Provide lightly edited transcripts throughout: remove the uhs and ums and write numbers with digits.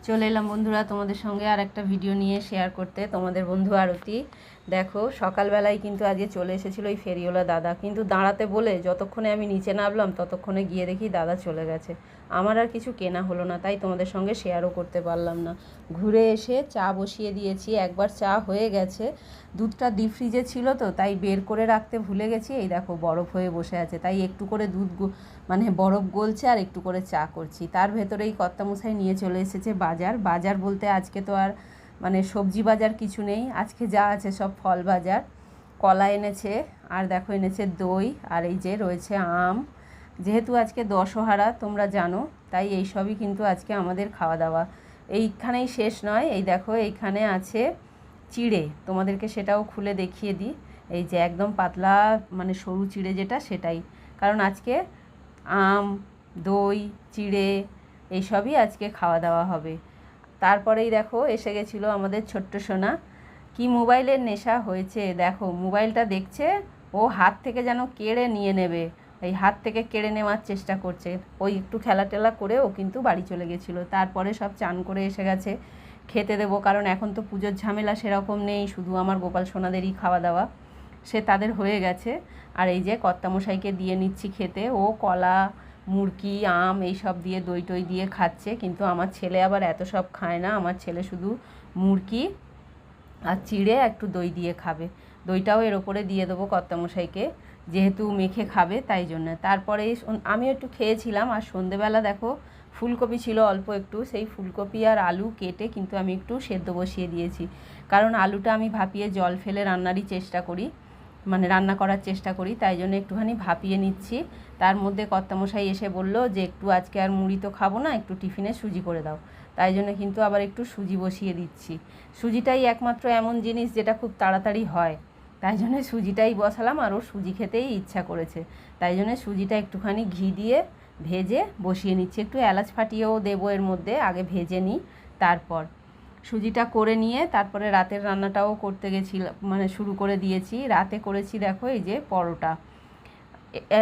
চলে এলাম বন্ধুরা তোমাদের সঙ্গে আর একটা ভিডিও নিয়ে শেয়ার করতে। তোমাদের বন্ধু আরতি দেখো সকালবেলায় কিন্তু আজকে চলে এসেছিলো ওই ফেরিওয়ালা দাদা, কিন্তু দাঁড়াতে বলে যতক্ষণে আমি নিচে নামলাম ততক্ষণে গিয়ে দেখি দাদা চলে গেছে। আমার আর কিছু কেনা হলো না, তাই তোমাদের সঙ্গে শেয়ারও করতে পারলাম না। ঘুরে এসে চা বসিয়ে দিয়েছি, একবার চা হয়ে গেছে। দুধটা ডিপ ফ্রিজে ছিল তো তাই বের করে রাখতে ভুলে গেছি। এই দেখো বরফ হয়ে বসে আছে, তাই একটু করে দুধ মানে বরফ গলছে আর একটু করে চা করছি। তার ভেতরেই কর্তামশাই নিয়ে চলে এসেছে বাজার বলতে আজকে তো আর মানে সবজি বাজার কিছু নেই, আজকে যা আছে সব ফল বাজার। কলা এনেছে, আর দেখো এনেছে দই, আর এই যে রয়েছে আম। যেহেতু আজকে দশহারা তোমরা জানো, তাই এই সবই কিন্তু আজকে আমাদের খাওয়া দাওয়া। এইখানেই শেষ নয়, এই দেখো এইখানে আছে চিড়ে, তোমাদেরকে সেটাও খুলে দেখিয়ে দিই। এই যে একদম পাতলা মানে সরু চিড়ে যেটা, সেটাই। কারণ আজকে আম, দই, চিড়ে এইসবই আজকে খাওয়া দাওয়া হবে। তারপরেই দেখো এসে গেছিলো আমাদের ছোট্ট সোনা। কি মোবাইলের নেশা হয়েছে দেখো, মোবাইলটা দেখছে, ও হাত থেকে যেন কেড়ে নিয়ে নেবে, এই হাত থেকে কেড়ে নেওয়ার চেষ্টা করছে। ওই একটু খেলা টেলা করে ও কিন্তু বাড়ি চলে গেছিলো। তারপরে সব চান করে এসে গেছে, খেতে দেবো। কারণ এখন তো পুজোর ঝামেলা সেরকম নেই, শুধু আমার গোপাল সোনাদেরই খাওয়া দাওয়া, সে তাদের হয়ে গেছে। আর এই যে কর্তামশাইকে দিয়ে নিচ্ছি খেতে, ও কলা, মুরকি, আম এইসব দিয়ে দই টই দিয়ে খাচ্ছে। কিন্তু আমার ছেলে আবার এত সব খায় না, আমার ছেলে শুধু মুরকি আর চিড়ে একটু দই দিয়ে খাবে। দইটাও এর ওপরে দিয়ে দেবো কর্তামশাইকে, যেহেতু মেখে খাবে তাই জন্য। তারপরে আমিও একটু খেয়েছিলাম। আর সন্ধেবেলা দেখো ফুলকপি ছিল অল্প একটু, সেই ফুলকপি আর আলু কেটে কিন্তু আমি একটু সেদ্ধ বসিয়ে দিয়েছি। কারণ আলুটা আমি ভাপিয়ে জল ফেলে রান্নারই চেষ্টা করি, মানে রান্না করার চেষ্টা করি, তাই জন্য একটুখানি ভাপিয়ে নিচ্ছি। তার মধ্যে কর্তামশাই এসে বলল যে একটু আজকে আর মুড়ি তো খাবো না, একটু টিফিনে সুজি করে দাও। তাই জন্য কিন্তু আবার একটু সুজি বসিয়ে দিচ্ছি। সুজিটাই একমাত্র এমন জিনিস যেটা খুব তাড়াতাড়ি হয়, তাই জন্য সুজিটাই বসালাম। আর ও সুজি খেতেই ইচ্ছা করেছে, তাই জন্য সুজিটা একটুখানি ঘি দিয়ে ভেজে বসিয়ে নিচ্ছি। একটু এলাচ ফাটিয়েও দেবো এর মধ্যে, আগে ভেজে নিই তারপর। সুজিটা করে নিয়ে তারপরে রাতের রান্নাটাও করতে গেছিলাম, মানে শুরু করে দিয়েছি। রাতে করেছি দেখো এই যে পরোটা,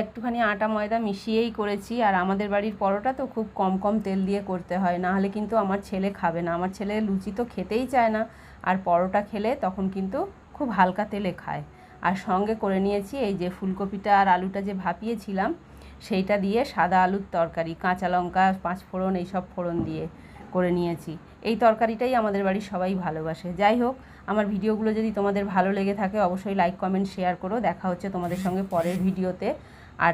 একটুখানি আটা ময়দা মিশিয়েই করেছি। আর আমাদের বাড়ির পরোটা তো খুব কম কম তেল দিয়ে করতে হয়, না হলে কিন্তু আমার ছেলে খাবে না। আমার ছেলে লুচি তো খেতেই চায় না, আর পরোটা খেলে তখন কিন্তু খুব হালকা তেলে খায়। আর সঙ্গে করে নিয়েছি এই যে ফুলকপিটা আর আলুটা যে ভাপিয়েছিলাম, সেইটা দিয়ে সাদা আলুর তরকারি, কাঁচা লঙ্কা, পাঁচফোড়ন এইসব ফোড়ন দিয়ে করে নিয়েছি। এই তরকারিটাই আমাদের বাড়ির সবাই ভালোবাসে। যাই হোক, আমার ভিডিওগুলো যদি তোমাদের ভালো লেগে থাকে অবশ্যই লাইক, কমেন্ট, শেয়ার করো। দেখা হচ্ছে তোমাদের সঙ্গে পরের ভিডিওতে। আর